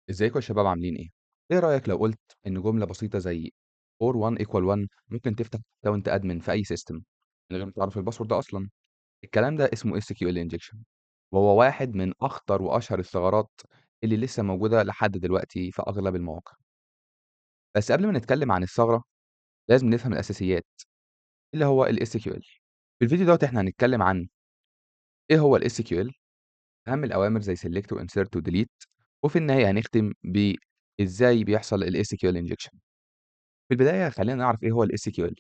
ازيكم يا شباب عاملين ايه؟ ايه رأيك لو قلت ان جملة بسيطة زي or 1 equal 1 ممكن تفتح اكونت ادمن في اي سيستم من غير ما تعرف الباسورد ده اصلا؟ الكلام ده اسمه SQL injection، وهو واحد من اخطر واشهر الثغرات اللي لسه موجودة لحد دلوقتي في اغلب المواقع. بس قبل ما نتكلم عن الثغرة لازم نفهم الاساسيات اللي هو ال SQL. في الفيديو دوت احنا هنتكلم عن ايه هو ال SQL، اهم الاوامر زي select و insert و delete، وفي النهاية هنختم بازاي بيحصل ال SQL injection. في البداية خلّينا نعرف إيه هو الSQL.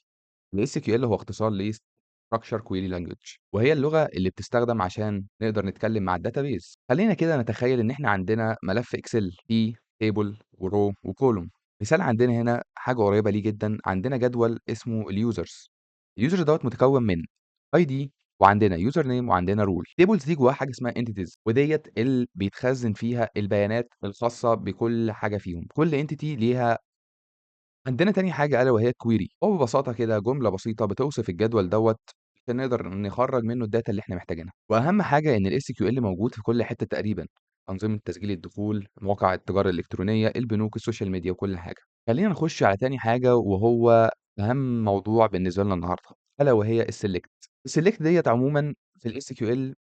الSQL هو اختصار لstructure query language، وهي اللغة اللي بتستخدم عشان نقدر نتكلم مع الdatabase. خلّينا كده نتخيل إن إحنا عندنا ملف Excel فيه table وrow وcolumn. مثال عندنا هنا حاجة قريبة ليه جدًا، عندنا جدول اسمه الusers. الuser دوّة متكوّن من ID وعندنا username وعندنا role. tables دي جواها حاجة اسمها entities، وديّة اللي بيتخزن فيها البيانات الخاصة بكل حاجة فيهم. كل entity ليها. عندنا تاني حاجة ألا وهي الquery، هو ببساطة كده جملة بسيطة بتوصف الجدول دوّة عشان نقدر نخرّج منه الdata اللي إحنا محتاجينها. وأهم حاجة إن الSQL موجود في كل حتة تقريبًا، أنظمة تسجيل الدخول، مواقع التجارة الإلكترونية، البنوك، السوشيال ميديا، وكل حاجة. خلّينا نخش على تاني حاجة وهو أهم موضوع بالنسبة لنا النهارده، ألا وهي الselect. الselect ديّة عمومًا في الSQL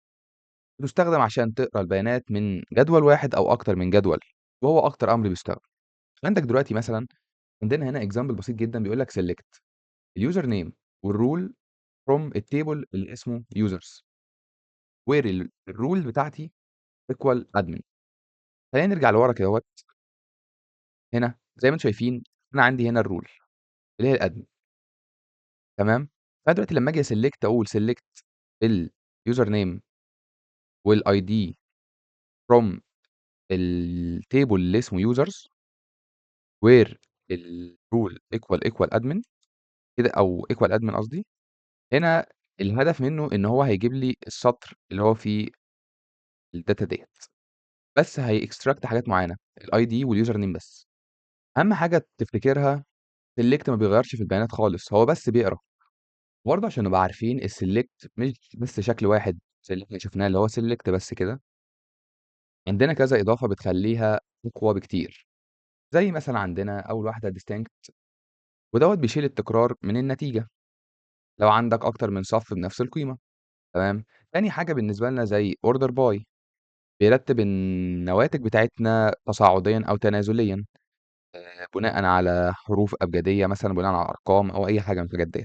بتُستخدم عشان تقرا البيانات من جدول واحد أو أكتر من جدول، وهو أكتر أمر بيُستخدم. عندك دلوقتي مثلًا عندنا هنا example بسيط جدًا بيقول لك select الuser name والrole from الtable اللي اسمه users where الrole بتاعتي equal admin. خلّينا نرجع لورا كدهوّة، هنا زي ما أنتم شايفين أنا عندي هنا الrole اللي هي الadmin، تمام؟ فأنا دلوقتي لمّا آجي select أقول select الuser name والID from الtable اللي اسمه users where الrole equal admin كده أو equal admin قصدي. هنا الهدف منه إن هو هيجيب لي السطر اللي هو فيه الdata ديّة. بس هيextract حاجات معيّنة، الID والuser name بس. أهم حاجة تفتكرها select ما بيغيّرش في البيانات خالص، هو بس بيقرا. وبرضه عشان نبقى عارفين الselect مش بس شكل واحد زي اللي إحنا شُفناه اللي هو select بس كده، عندنا كذا إضافة بتخلّيها أقوى بكتير، زي مثلًا عندنا أول واحدة distinct، ودوّة بيشيل التكرار من النتيجة لو عندك أكتر من صف بنفس القيمة، تمام. تاني حاجة بالنسبة لنا زي order by، بيرتّب النواتج بتاعتنا تصاعديًا أو تنازليًا. بناءً على حروف أبجدية مثلًا، بناءً على أرقام أو أي حاجة من الحاجات ديّة.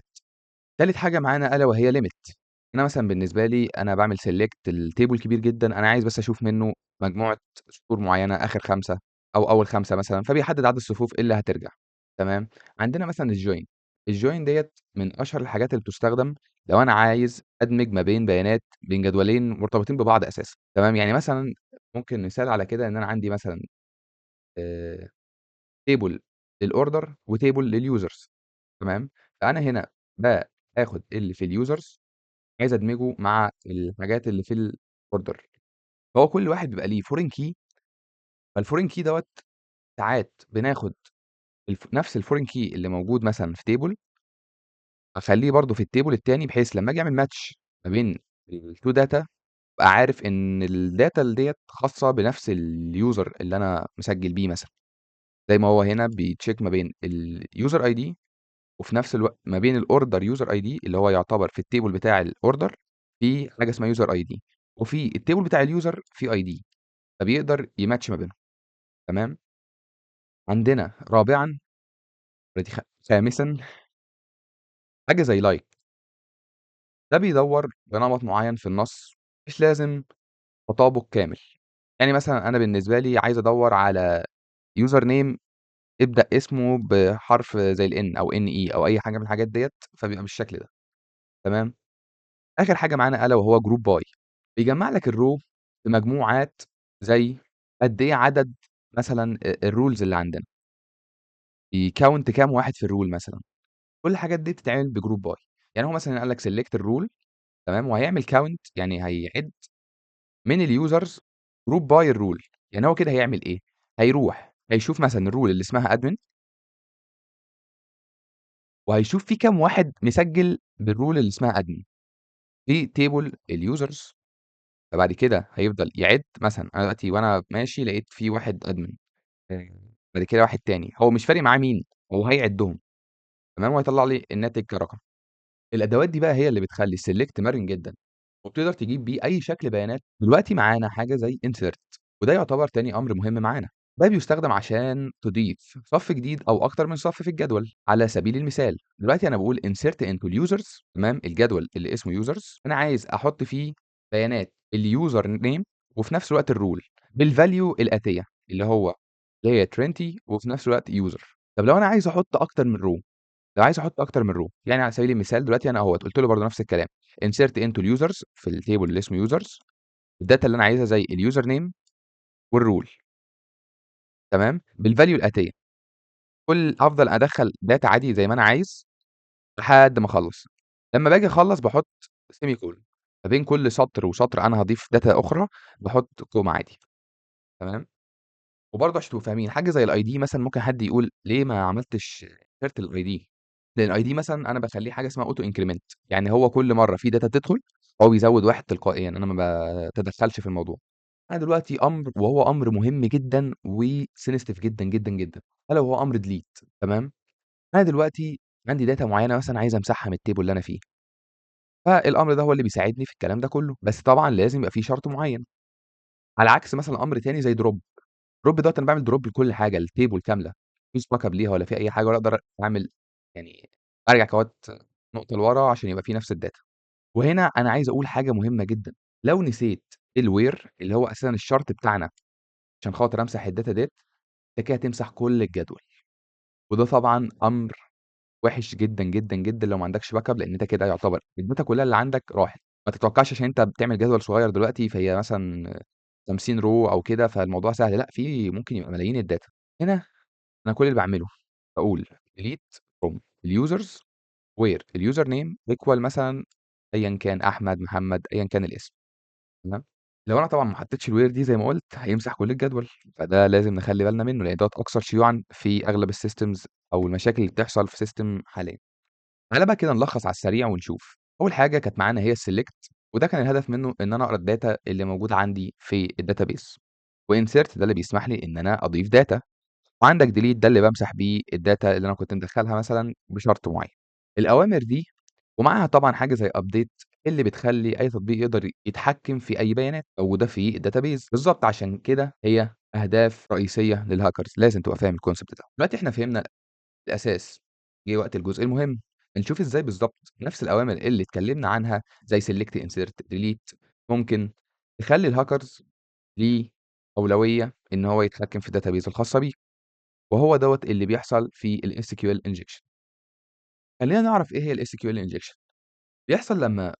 تالت حاجة معانا ألا وهي limit. أنا مثلًا بالنسبة لي أنا باعمل select لtable كبير جدًا، أنا عايز بس أشوف منه مجموعة سطور معيّنة آخر 5 أو أول 5 مثلًا، فبيحدد عدد الصفوف اللي هترجع، تمام. عندنا مثلًا الjoin. الjoin ديّة من أشهر الحاجات اللي بتُستخدم لو أنا عايز أدمج ما بين بيانات بين جدولين مرتبطين ببعض أساسًا، تمام. يعني مثلًا ممكن مثال على كده إن أنا عندي مثلًا آآ table للorder وtable للusers، تمام. فأنا هنا باخد اللي في الusers عايز أدمجه مع الحاجات اللي في الorder، فهو كل واحد بيبقى ليه foreign key. فالforeign key دوّة ساعات بناخد نفس الforeign key اللي موجود مثلًا في table أخلّيه برضه في الtable التاني، بحيث لمّا آجي أعمل match ما بين ال2 data أبقى عارف إن الdata ديّة خاصة بنفس الuser اللي أنا مسجل بيه مثلًا، زي ما هو هنا بيcheck ما بين الuser ID وفي نفس الوقت ما بين الorder user ID اللي هو يعتبر في الtable بتاع الorder في حاجة اسمها user ID، وفي الtable بتاع الuser في ID، فبيقدر يmatch ما بينهم، تمام. عندنا رابعًا ودي خامسًا حاجة زي like. ده بيدوّر بنمط معيّن في النص، مش لازم تطابق كامل. يعني مثلًا أنا بالنسبة لي عايز أدوّر على user name يبدأ اسمه بحرف زي الN أو NE أو أي حاجة من الحاجات ديّة، فبيبقى بالشكل ده، تمام. آخر حاجة معانا ألا وهو group by، بيجمّع لك الrow في مجموعات زي قد إيه عدد مثلًا الrules اللي عندنا، يcount كام واحد في الrule مثلًا. كل الحاجات دي بتتعمل بgroup by. يعني هو مثلًا قال لك select الrule، تمام، وهيعمل count يعني هيعِد من الusers group by الrule. يعني هو كده هيعمل إيه، هيروح هيشوف مثلًا الrule اللي اسمها admin وهيشوف في كام واحد مسجّل بالrule اللي اسمها admin في table الusers. فبعد كده هيفضل يعِد مثلًا أنا دلوقتي وأنا ماشي لقيت في واحد admin، بعد كده واحد تاني، هو مش فارق معاه مين، هو هيعدّهم تمام، وهيطلّع لي الناتج كرقم. الأدوات دي بقى هي اللي بتخلّي الselect مرن جدًا، وبتقدر تجيب بيه أي شكل بيانات. دلوقتي معانا حاجة زي insert، وده يعتبر تاني أمر مهم معانا. ده بيستخدم عشان تضيف صف جديد أو أكتر من صف في الجدول. على سبيل المثال، دلوقتي أنا باقول insert into الusers تمام، الجدول اللي اسمه users أنا عايز أحط فيه بيانات الuser name وفي نفس الوقت الrole بالvalue الآتية، اللي هي 20 وفي نفس الوقت user. طب لو أنا عايز أحط أكتر من row، لو عايز أحط أكتر من row، يعني على سبيل المثال دلوقتي أنا أهوّة قُلت له برضه نفس الكلام insert into الusers في الtable اللي اسمه users الdata اللي أنا عايزها زي الuser name والrole تمام، بالvalue الآتية. هافضل أدخّل data عادي زي ما أنا عايز لحد ما أخلّص. لمّا باجي أخلّص باحط semicolon ما بين كل سطر وسطر أنا هاضيف data أخرى، باحط كوما عادي تمام. وبرضه عشان تبقوا فاهمين حاجة زي الID مثلًا ممكن حد يقول ليه ما عملتش insert للID؟ لأن الID مثلًا أنا باخلّيه حاجة اسمها auto increment، يعني هو كل مرّة في data تدخل هو بيزوّد 1 تلقائيًا، أنا ما باتدخّلش في الموضوع. أنا دلوقتي أمر وهو أمر مهم جدًا وsensitive جدًا، جدًا، جدًا، ألا وهو أمر delete تمام. أنا دلوقتي عندي data معيّنة مثلًا عايز أمسحها من الtable اللي أنا فيه، فالأمر ده هو اللي بيساعدني في الكلام ده كلّه، بس طبعًا لازم يبقى في شرط معيّن، على عكس مثلًا أمر تاني زي drop. drop دوّة أنا باعمل drop لكل حاجة، الtable كاملة، ما فيش backup ليها ولا في أي حاجة ولا أقدر أعمل يعني أرجع كَوَّة نقطة لورا عشان يبقى في نفس الdata. وهنا أنا عايز أقول حاجة مهمة جدًا، لو نسيت الwhere اللي هو أساسًا الشرط بتاعنا عشان خاطر أمسح الdata ديّة، أنت كده هتمسح كل الجدول، وده طبعًا أمر وِحِش جدًا، جدًا، جدًا لو ما عندكش backup لإن أنت كده يعتبر الdata كلّها اللي عندك راحت. ما تتوقعش عشان أنت بتعمل جدول صغير دلوقتي فهي مثلًا 50 row أو كده فالموضوع سهل، لأ في ممكن يبقى ملايين الdata. هنا أنا كل اللي باعمله باقول delete from الusers where الuser name equal مثلًا أيًا كان أحمد، محمد، أيًا كان الاسم تمام. لو أنا طبعًا ما حطيتش الwhere دي زي ما قُلت هيمسح كل الجدول، فده لازم نخلّي بالنا منه لإن دوّة أكثر شيوعًا في أغلب الsystems أو المشاكل اللي بتحصل في system حاليًا. تعالَ بقى كده نلخّص على السريع ونشوف. أول حاجة كانت معانا هي الselect وده كان الهدف منه إن أنا أقرا الdata اللي موجودة عندي في الdatabase، وinsert ده اللي بيسمح لي إن أنا أضيف data، وعندك delete ده اللي بامسح بيه الdata اللي أنا كنت مدخّلها مثلًا بشرط معيّن. الأوامر دي ومعاها طبعًا حاجة زي update اللي بتخلّي أي تطبيق يقدر يتحكم في أي بيانات موجودة في الdatabase، بالضبط عشان كده هي أهداف رئيسية للhackers، لازم تبقى فاهم الconcept ده. دلوقتي إحنا فهمنا الأساس، جه وقت الجزء المهم، نشوف إزاي بالضبط نفس الأوامر اللي اتكلمنا عنها زي select insert delete ممكن تخلّي الhackers ليه أولوية إن هو يتحكم في الdatabase الخاصة بيه، وهو دوّة اللي بيحصل في الSQL injection. خلّينا نعرف إيه هي الSQL injection. بيحصل لمّا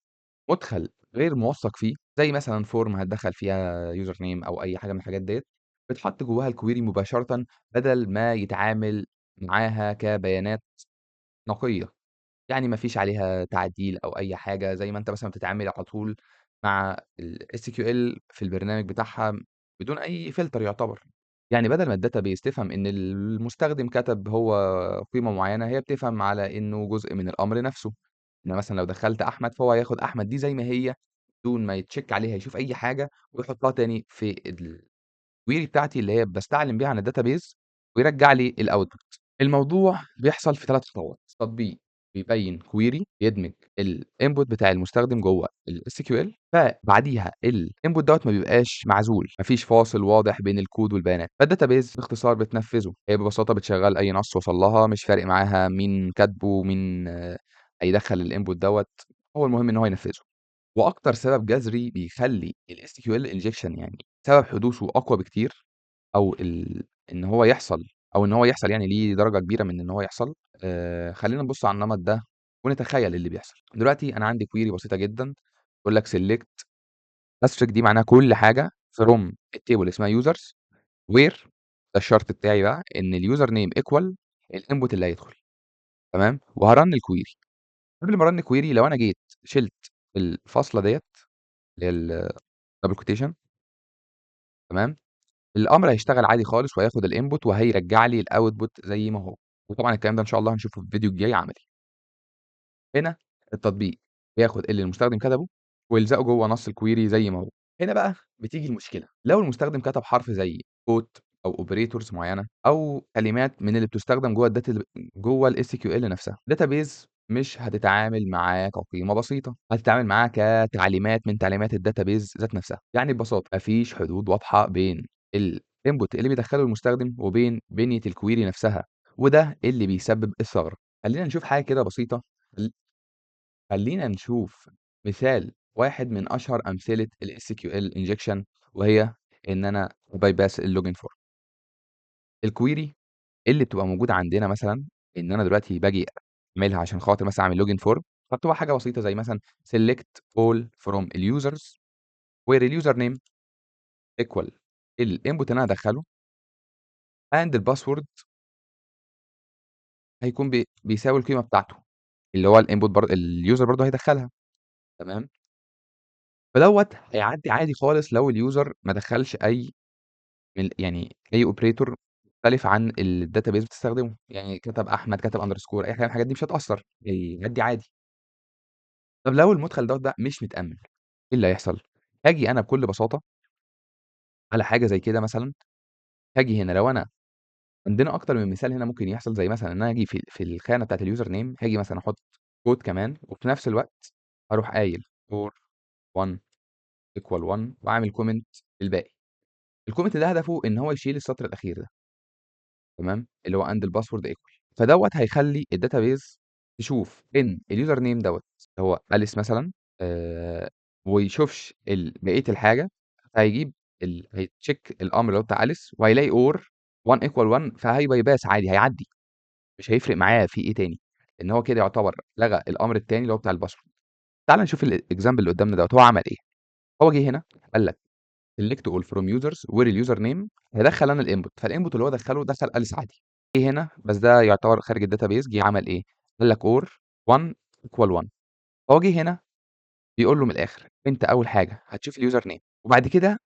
مدخل غير موثّق فيه، زي مثلًا form هتدخّل فيها user name أو أي حاجة من الحاجات ديّة، بتحط جواها الquery مباشرةً بدل ما يتعامل معاها كبيانات نقية. يعني ما فيش عليها تعديل أو أي حاجة، زي ما أنت مثلًا بتتعامل على طول مع الSQL في البرنامج بتاعها بدون أي filter يعتبر. يعني بدل ما الdatabase تفهم إن المستخدم كتب هو قيمة معيّنة، هي بتفهم على إنه جزء من الأمر نفسه. إن مثلًا لو دخّلت أحمد، فهو هياخد أحمد دي زي ما هي بدون ما يcheck عليها يشوف أي حاجة ويحطها تاني في الquery بتاعتي اللي هي باستعلم بيها عن الdatabase ويرجّع لي الoutput. الموضوع بيحصل في 3 خطوات. تطبيق بيبيّن query يدمج الinput بتاع المستخدم جوّه الSQL، فبعديها الinput دوّة ما بيبقاش معزول، ما فيش فاصل واضح بين الكود والبيانات، فالdatabase باختصار بتنفّذه، هي ببساطة بتشغّل أي نص وصل لها، مش فارق معاها مين كاتبه، ومين هيدخّل الinput دوّة، هو المهم إن هو ينفّذه. وأكتر سبب جذري بيخلّي الSQL injection يعني سبب حدوثه أقوى بكتير أو إن هو يحصل أو إن هو يحصل يعني ليه درجة كبيرة من إن هو يحصل، خلّينا نبُص على النمط ده ونتخيّل اللي بيحصل. دلوقتي أنا عندي query بسيطة جدًا بتقول لك select asterisk دي معناها كل حاجة from الtable اسمها users where ده الشرط بتاعي بقى إن الuser name equal الinput اللي هيدخل تمام، وهارun الquery. قبل ما أrun الquery لو أنا جيت شِلت الفاصلة ديّة اللي هي الdouble quotation تمام، الأمر هيشتغل عادي خالص وهياخد الinput وهيرجّع لي الoutput زي ما هو، وطبعًا الكلام ده إن شاء الله هنشوفه في الفيديو الجاي عملي. هنا التطبيق بياخد اللي المستخدم كتبه ويلزقه جوّه نص الquery زي ما هو. هنا بقى بتيجي المشكلة، لو المستخدم كتب حرف زي quote أو operators معيّنة أو كلمات من اللي بتستخدم جوّه الSQL نفسها. database مش هتتعامل معاه كقيمة بسيطة، هتتعامل معاه كتعليمات من تعليمات الdatabase ذات نفسها. يعني ببساطة ما فيش حدود واضحة بين الinput اللي بيدخّله المستخدم وبين بنية الquery نفسها، وده اللي بيسبب الثغرة. خلّينا نشوف حاجة كده بسيطة خل خلّينا نشوف مثال واحد من أشهر أمثلة الSQL injection، وهي إن أنا أbypass الlogin form. الquery اللي بتبقى موجودة عندنا مثلًا إن أنا دلوقتي باجي أعملها عشان خاطر مثلًا أعمل login form، فبتبقى حاجة بسيطة زي مثلًا select all from الusers where الusername equal الinput اللي أنا هادخّله and الpassword هيكون بيساوي القيمة بتاعته، اللي هو الinput الuser برضه هيدخّلها، تمام؟ فدوّة هيعدّي عادي خالص لو الuser ما دخّلش يعني أي operator مختلف عن الdatabase بتستخدمه، يعني كتب أحمد، كتب underscore، أي حاجة من الحاجات دي مش هتأثّر، هيعدّي عادي. طب لو المدخل دوّة بقى مش متأمن، إيه اللي هيحصل؟ هاجي أنا بكل بساطة على حاجة زي كده مثلًا، هاجي هنا لو أنا عندنا أكتر من مثال هنا ممكن يحصل، زي مثلًا إن أنا آجي في الخانة بتاعة الuser name هاجي مثلًا أحط quote كمان، وفي نفس الوقت أروح قايل for one equal one وأعمل comment للباقي. الcomment ده هدفه إن هو يشيل السطر الأخير ده، تمام؟ اللي هو and الpassword equal. فدوّة هيخلّي الdatabase تشوف إن الuser name دوّة اللي هو أليس مثلًا، وما يشوفش بقية الحاجة، فهيجيب هيcheck الأمر اللي هو بتاع أليس وهيلاقي or one equal one فهيbypass عادي هيعدّي، مش هيفرق معاه في إيه تاني، لإن هو كده يعتبر لغى الأمر التاني اللي هو بتاع الpassword. تعالَ نشوف الexample اللي قدامنا دوّة هو عمل إيه. هو جه هنا قال لك select all from users where الuser name هادخّل أنا الinput، فالinput اللي هو دخّله دخل أليس عادي. جه هنا بس ده يعتبر خارج الdatabase، جه عمل إيه، قال لك or one equal one. هو جه هنا بيقول له من الآخر أنت أول حاجة هتشوف الuser name وبعد كده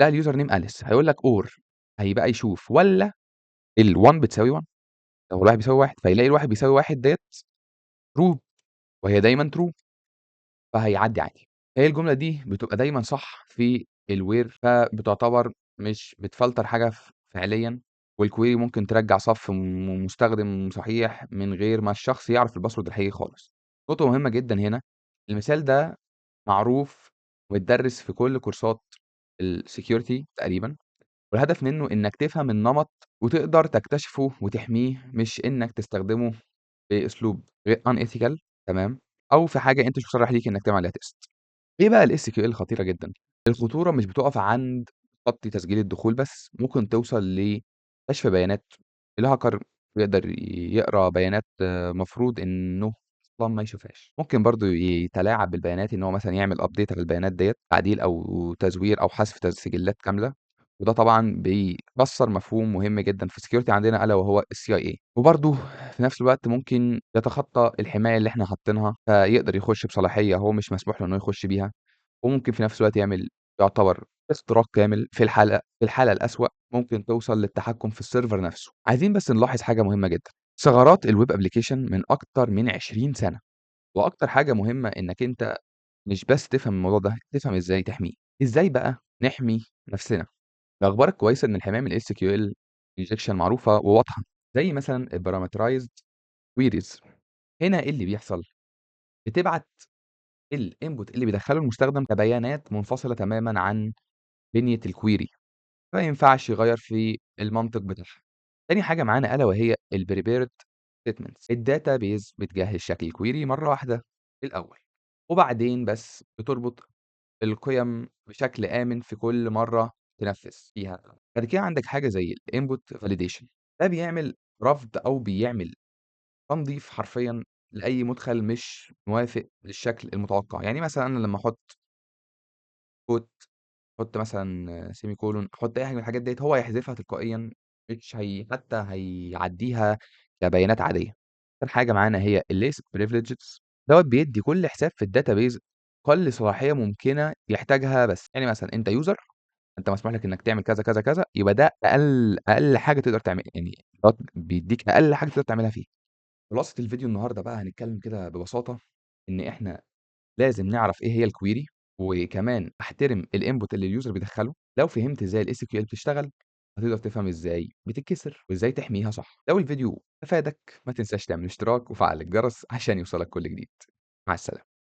لقى الuser name أليس، هيقول لك or هيبقى يشوف والّا ال1 بتساوي 1، لو ال1 بيساوي 1 فيلاقي ال1 بيساوي 1 ديّة true وهي دايمًا true فهيعدّي عادي. هي الجملة دي بتبقى دايمًا صح في الwhere، فبتعتبر مش بتفلتر حاجة فعليًا، والquery ممكن ترجّع صف مستخدم صحيح من غير ما الشخص يعرف الpassword الحقيقي خالص. نقطة مهمة جدًا هنا، المثال ده معروف واتدرس في كل كورسات الsecurity تقريبًا، والهدف منه إنك تفهم النمط وتقدر تكتشفه وتحميه، مش إنك تستخدمه بأسلوب غير unethical، تمام، أو في حاجة أنت مش مصرّح ليك إنك تعمل عليها test. ليه بقى الSQL خطيرة جدًا؟ الخطورة مش بتُقف عند خط تسجيل الدخول بس، ممكن توصل لكشف بيانات. الhacker يقدر يقرا بيانات مفروض إنه أصلًا ما يشوفهاش. ممكن برضه يتلاعب بالبيانات، إن هو مثلًا يعمل update على البيانات ديّة، تعديل أو تزوير أو حذف سجلات كاملة، وده طبعًا بيكسّر مفهوم مهم جدًا في الsecurity عندنا ألا وهو الCIA. وبرضه في نفس الوقت ممكن يتخطى الحماية اللي إحنا حاطينها، فيقدر يخش بصلاحية هو مش مسموح له إنه يخش بيها. وممكن في نفس الوقت يعتبر اختراق كامل، في الحالة الأسوأ ممكن توصل للتحكم في السيرفر نفسه. عايزين بس نلاحظ حاجة مهمة جدًا، ثغرات الweb application من أكتر من 20 سنة، وأكتر حاجة مهمة إنك أنت مش بس تفهم الموضوع ده، تفهم إزاي تحميه. إزاي بقى نحمي نفسنا؟ الأخبار الكويسة إن الحماية من الSQL injection معروفة وواضحة، زي مثلًا الparameterized queries. هنا إيه اللي بيحصل؟ بتبعت الinput اللي بيدخّله المستخدم كبيانات منفصلة تمامًا عن بنية الquery، ما ينفعش يغيّر في المنطق بتاعها. تاني حاجة معانا ألا وهي الprepared statements. الdatabase بتجهّز شكل الquery مرّة واحدة الأول، وبعدين بس بتربط القِيَم بشكل آمن في كل مرّة تنفّذ فيها. بعد كده عندك حاجة زي الinput validation، ده بيعمل رفض أو بيعمل تنضيف حرفيًا لأي مدخل مش موافق للشكل المتوقع. يعني مثلًا أنا لمّا أحُط quote، أحُط مثلًا semicolon، أحُط أي حاجة من الحاجات ديّة، هو هيحذفها تلقائيًا، مش حتى هيعدّيها كبيانات عادية. آخر حاجة معانا هي الleast privileges، دوّة بيدّي كل حساب في الdatabase أقل صلاحية ممكنة يحتاجها بس. يعني مثلًا أنت user، أنت مسموح لك إنك تعمل كذا، كذا، كذا، يبقى ده أقل حاجة تقدر يعني دوّة بيدّيك أقل حاجة تقدر تعملها فيه. خلاصة الفيديو النهارده بقى هنتكلم كده ببساطة إن إحنا لازم نعرف إيه هي الquery، وكمان أحترم الinput اللي الuser بيدخّله. لو فهمت إزاي الSQL بتشتغل، هتقدر تفهم إزاي بتتكسر وإزاي تحميها صح. لو الفيديو أفادك ما تنساش تعمل اشتراك وفعل الجرس عشان يوصلك كل جديد. مع السلامة.